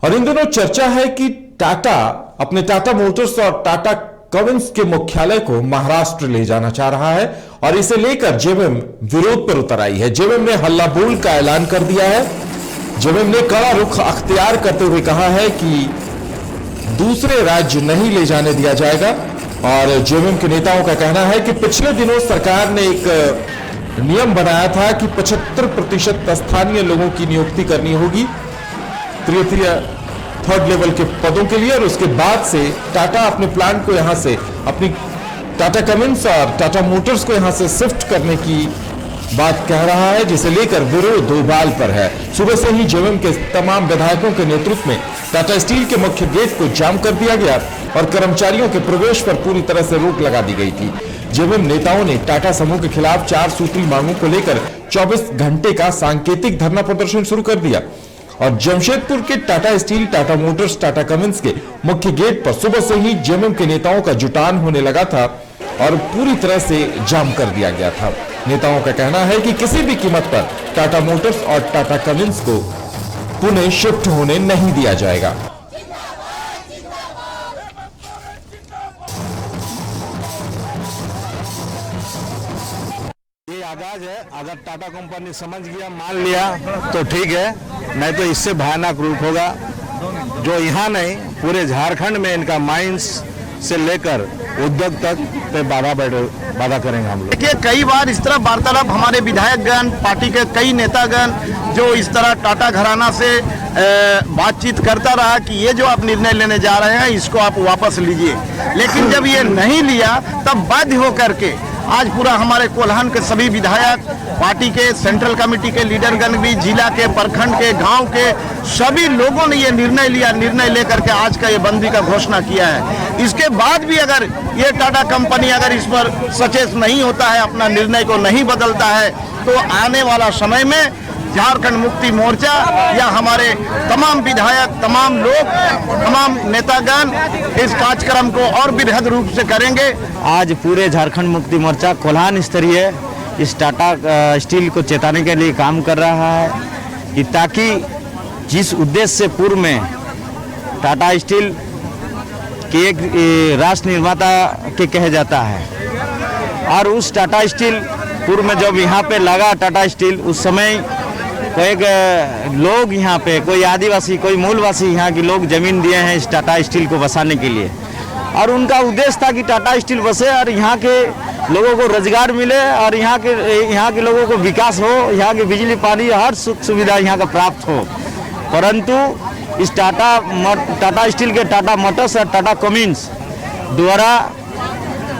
और इन दिनों चर्चा है कि टाटा अपने टाटा मोटर्स और टाटा कमिंस के मुख्यालय को महाराष्ट्र ले जाना चाह रहा है और इसे लेकर जेएमएम विरोध पर उतर आई है। जेएमएम ने हल्ला बोल का ऐलान कर दिया है। जेएमएम ने कड़ा रुख अख्तियार करते हुए कहा है कि दूसरे राज्य नहीं ले जाने दिया जाएगा। और जेएमएम के नेताओं का कहना है कि पिछले दिनों सरकार ने एक नियम बनाया था कि 75% स्थानीय लोगों की नियुक्ति करनी होगी थर्ड लेवल के पदों के लिए, और उसके बाद से टाटा अपने प्लांट को यहां से अपनी टाटा कमिंस और टाटा मोटर्स को यहां से शिफ्ट करने की बात कह रहा है, जिसे लेकर विरोध उबाल पर है। सुबह से ही जेएमएम के तमाम विधायकों के नेतृत्व में टाटा स्टील के मुख्य गेट को जाम कर दिया गया और कर्मचारियों के प्रवेश पर पूरी तरह से रोक लगा दी गई थी। जेएमएम नेताओं ने टाटा समूह के खिलाफ 4 सूत्री मांगों को लेकर 24 घंटे का सांकेतिक धरना प्रदर्शन शुरू कर दिया और जमशेदपुर के Tata steel, Tata Motors, Tata Cummins के मुख्य गेट पर सुबह से ही जेएमएम के नेताओं का जुटान होने लगा था और पूरी तरह से जाम कर दिया गया था। नेताओं का कहना है कि किसी भी कीमत पर टाटा मोटर्स और टाटा कमिंस को पुणे शिफ्ट होने नहीं दिया जाएगा। आगाज है, अगर टाटा कंपनी समझ गया, मान लिया तो ठीक है, नहीं तो इससे भयानक रूप होगा जो यहाँ नहीं पूरे झारखंड में इनका माइंस से लेकर उद्योग तक पे बाधा करेंगे हम लोग। देखिए, कई बार इस तरह वार्तालाप हमारे विधायकगण, पार्टी के कई नेतागण जो इस तरह टाटा घराना से बातचीत करता रहा कि ये जो आप निर्णय लेने जा रहे हैं इसको आप वापस लीजिए, लेकिन जब ये नहीं लिया तब बाध्य होकर के आज पूरा हमारे कोल्हान के सभी विधायक, पार्टी के सेंट्रल कमेटी के लीडरगण भी, जिला के, प्रखंड के, गांव के सभी लोगों ने ये निर्णय लिया। निर्णय लेकर के आज का ये बंदी का घोषणा किया है। इसके बाद भी अगर ये टाटा कंपनी अगर इस पर सचेत नहीं होता है, अपना निर्णय को नहीं बदलता है, तो आने वाला समय में झारखंड मुक्ति मोर्चा या हमारे तमाम विधायक, तमाम लोग, तमाम नेतागण इस कार्यक्रम को और बृहद रूप से करेंगे। आज पूरे झारखंड मुक्ति मोर्चा कोल्हान स्तरीय इस टाटा स्टील को चेताने के लिए काम कर रहा है कि ताकि जिस उद्देश्य से पूर्व में टाटा स्टील के एक राष्ट्र निर्माता के कहे जाता है, और उस टाटा स्टील पूर्व में जब यहाँ पे लगा टाटा स्टील, उस समय कोई लोग यहाँ पे, कोई आदिवासी, कोई मूलवासी यहाँ के लोग जमीन दिए हैं इस टाटा स्टील को बसाने के लिए, और उनका उद्देश्य था कि टाटा स्टील बसे और यहाँ के लोगों को रोजगार मिले और यहाँ के लोगों को विकास हो, यहाँ की बिजली पानी हर सुख सुविधा यहाँ का प्राप्त हो। परंतु इस टाटा स्टील के टाटा मोटर्स और टाटा कमिंस द्वारा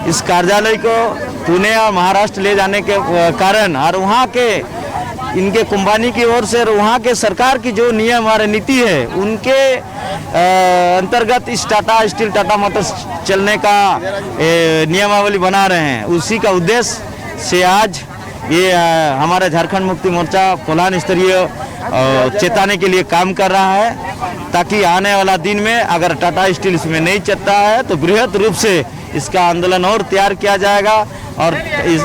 इस कार्यालय को पुणे और महाराष्ट्र ले जाने के कारण और वहाँ के इनके कंपनी की ओर से वहाँ के सरकार की जो नियम और नीति है उनके अंतर्गत इस टाटा स्टील, टाटा मोटर्स चलने का नियमावली बना रहे हैं। उसी का उद्देश्य से आज ये हमारा झारखंड मुक्ति मोर्चा कोल्हान स्तरीय चेताने के लिए काम कर रहा है, ताकि आने वाला दिन में अगर टाटा स्टील इसमें नहीं चलता है तो बृहद रूप से इसका आंदोलन और तैयार किया जाएगा और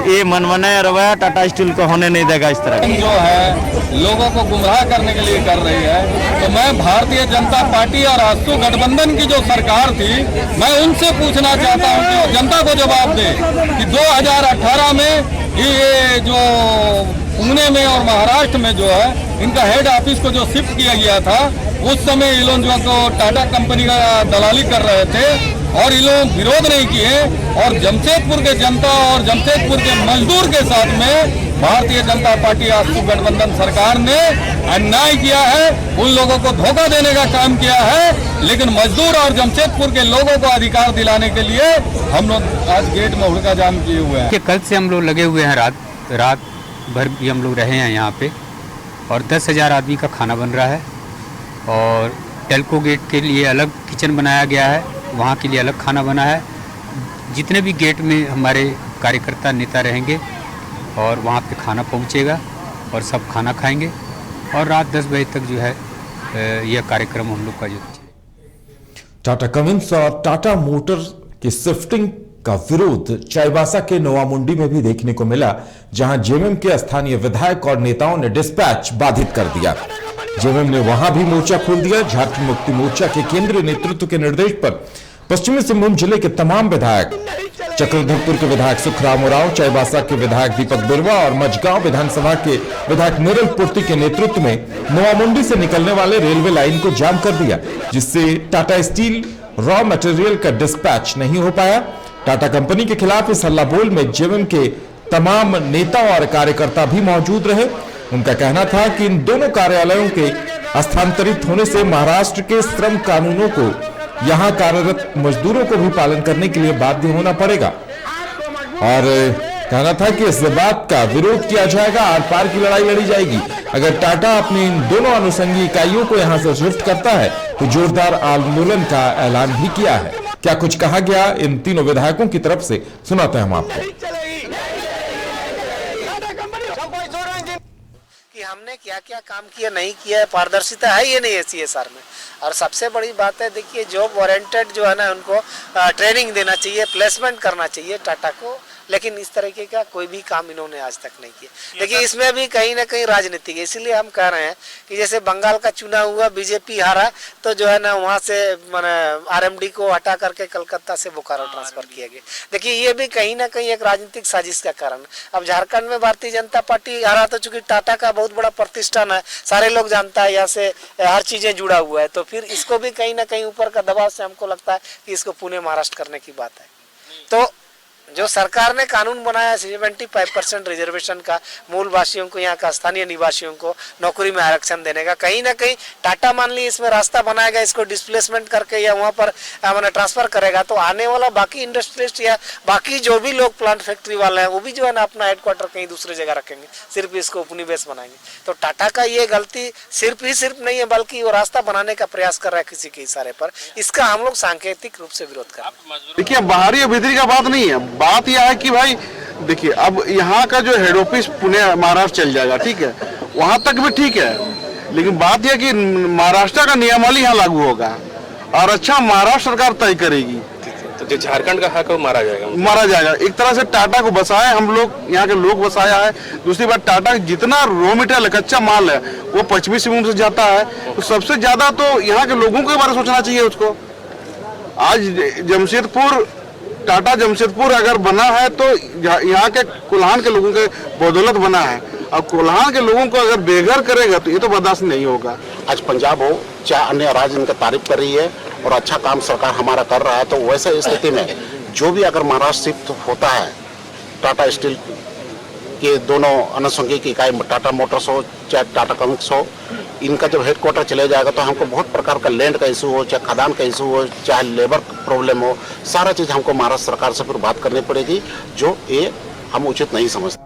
ये मनमाना रवैया टाटा स्टील को होने नहीं देगा। इस तरह जो है लोगों को गुमराह करने के लिए कर रही है, तो मैं भारतीय जनता पार्टी और आसू गठबंधन की जो सरकार थी, मैं उनसे पूछना चाहता हूं कि वो जनता को जवाब दे कि 2018 में ये जो पुणे में और महाराष्ट्र में जो है इनका हेड ऑफिस को जो शिफ्ट किया गया था, उस समय ये लोग जो टाटा कंपनी का दलाली कर रहे थे और ये लोग विरोध नहीं किए, और जमशेदपुर के जनता और जमशेदपुर के मजदूर के साथ में भारतीय जनता पार्टी आसू गठबंधन सरकार ने अन्याय किया है, उन लोगों को धोखा देने का काम किया है। लेकिन मजदूर और जमशेदपुर के लोगों को अधिकार दिलाने के लिए हम लोग आज गेट में हुड़का जाम किए हुए हैं। कल से हम लोग लगे हुए हैं, रात भर भी हम लोग रहे हैं यहाँ पे, और 10,000 आदमी का खाना बन रहा है, और टेल्को गेट के लिए अलग किचन बनाया गया है, वहाँ के लिए अलग खाना बना है। जितने भी गेट में हमारे कार्यकर्ता नेता रहेंगे और वहाँ पे खाना पहुँचेगा और सब खाना खाएंगे, और रात 10 बजे तक जो है यह कार्यक्रम हम लोग का जो टाटा कमिंस और टाटा मोटर्स की शिफ्टिंग का विरोध चाईबासा के नोवामुंडी में भी देखने को मिला, जहां जेएमएम के स्थानीय विधायक और नेताओं ने डिस्पैच बाधित कर दिया। जेएमएम ने वहां भी मोर्चा खोल दिया। झारखंड मुक्ति मोर्चा के केंद्रीय नेतृत्व के निर्देश पर पश्चिमी सिंहभूम जिले के तमाम विधायक, चक्रधरपुर के विधायक सुखराम उरांव, चाईबासा के विधायक दीपक बिरवा और मझगांव विधानसभा के विधायक निरल पूर्ति के नेतृत्व में नोआमुंडी से निकलने वाले रेलवे लाइन को जाम कर दिया, जिससे टाटा स्टील रॉ मटेरियल का डिस्पैच नहीं हो पाया। टाटा कंपनी के खिलाफ इस हल्ला बोल में जेएमएम के तमाम नेता और कार्यकर्ता भी मौजूद रहे। उनका कहना था कि इन दोनों कार्यालयों के स्थानांतरित होने से महाराष्ट्र के श्रम कानूनों को यहां कार्यरत मजदूरों को भी पालन करने के लिए बाध्य होना पड़ेगा और कहना था कि इस बात का विरोध किया जाएगा, आर पार की लड़ाई लड़ी जाएगी। अगर टाटा अपनी इन दोनों अनुषंगी इकाइयों को यहां से शिफ्ट करता है तो जोरदार आंदोलन का ऐलान भी किया है। क्या कुछ कहा गया इन तीनों विधायकों की तरफ से, सुनाते हैं हम आपको। कि हमने क्या क्या काम किया नहीं किया है, पारदर्शिता है ये नहीं है सीएसआर में। और सबसे बड़ी बात है, देखिए जॉब ओरिएंटेड जो है ना, उनको ट्रेनिंग देना चाहिए, प्लेसमेंट करना चाहिए टाटा को, लेकिन इस तरीके का कोई भी काम इन्होंने आज तक नहीं किया। देखिए इसमें भी कहीं ना कहीं राजनीति है, इसीलिए हम कह रहे हैं कि जैसे बंगाल का चुनाव हुआ, बीजेपी हारा तो जो है ना वहाँ से मैंने आरएमडी को हटा करके कलकत्ता से बोकारो ट्रांसफर किया गया। देखिए ये भी कहीं ना कहीं एक राजनीतिक साजिश का कारण। अब झारखंड में भारतीय जनता पार्टी हारा तो चूंकि टाटा का बहुत बड़ा प्रतिष्ठान है, सारे लोग जानता है, यहाँ से हर चीजें जुड़ा हुआ है, तो फिर इसको भी कहीं ना कहीं ऊपर का दबाव से हमको लगता है कि इसको पुणे महाराष्ट्र करने की बात है। तो जो सरकार ने कानून बनाया 75% रिजर्वेशन का, मूल वासियों को, यहाँ का स्थानीय निवासियों को नौकरी में आरक्षण देने का, कहीं ना कहीं टाटा मान ली इसमें रास्ता बनाएगा, इसको डिस्प्लेसमेंट करके या वहाँ पर मैंने ट्रांसफर करेगा, तो आने वाला बाकी इंडस्ट्रियलिस्ट या बाकी जो भी लोग प्लांट फैक्ट्री वाले हैं वो भी जो है ना अपना हेडक्वार्टर कहीं दूसरी जगह रखेंगे, सिर्फ इसको अपनी बेस बनाएंगे। तो टाटा का ये गलती सिर्फ नहीं है, बल्कि वो रास्ता बनाने का प्रयास कर रहा है किसी के इशारे पर। इसका हम लोग सांकेतिक रूप से विरोध कर रहे हैं। देखिए बाहरी और भीतरी का बात नहीं है, बात यह है कि भाई देखिए अब यहाँ का जो हेड ऑफिस पुणे महाराष्ट्र चल जाएगा, ठीक है, वहां तक भी ठीक है, लेकिन बात यह कि महाराष्ट्र का नियमावली यहाँ लागू होगा और अच्छा महाराष्ट्र सरकार तय करेगी। तो जो झारखंड का हक है वो मारा जाएगा। एक तरह से टाटा को बसाया हम लोग, यहाँ के लोग बसाया है। दूसरी बात, टाटा जितना रॉ मटेरियल कच्चा माल है वो पश्चिमी सिंहभूम से जाता है, तो सबसे ज्यादा तो यहाँ के लोगों के बारे में सोचना चाहिए उसको। आज जमशेदपुर, टाटा जमशेदपुर अगर बना है तो यहाँ के कोल्हान के लोगों के बदौलत बना है, और कोल्हान के लोगों को अगर बेघर करेगा तो ये तो बर्दाश्त नहीं होगा। आज पंजाब हो चाहे अन्य राज्य इनका तारीफ कर रही है और अच्छा काम सरकार हमारा कर रहा है, तो वैसे स्थिति में जो भी अगर महाराष्ट्र शिफ्ट होता है, टाटा स्टील के दोनों अनुषंगिक इकाई टाटा मोटर्स हो चाहे टाटा केमिकल्स हो, इनका जब हेडक्वार्टर चले जाएगा तो हमको बहुत प्रकार का लैंड का इशू हो, चाहे खदान का इशू हो, चाहे लेबर प्रॉब्लम हो, सारा चीज़ हमको महाराष्ट्र सरकार से फिर बात करनी पड़ेगी, जो ये हम उचित नहीं समझते।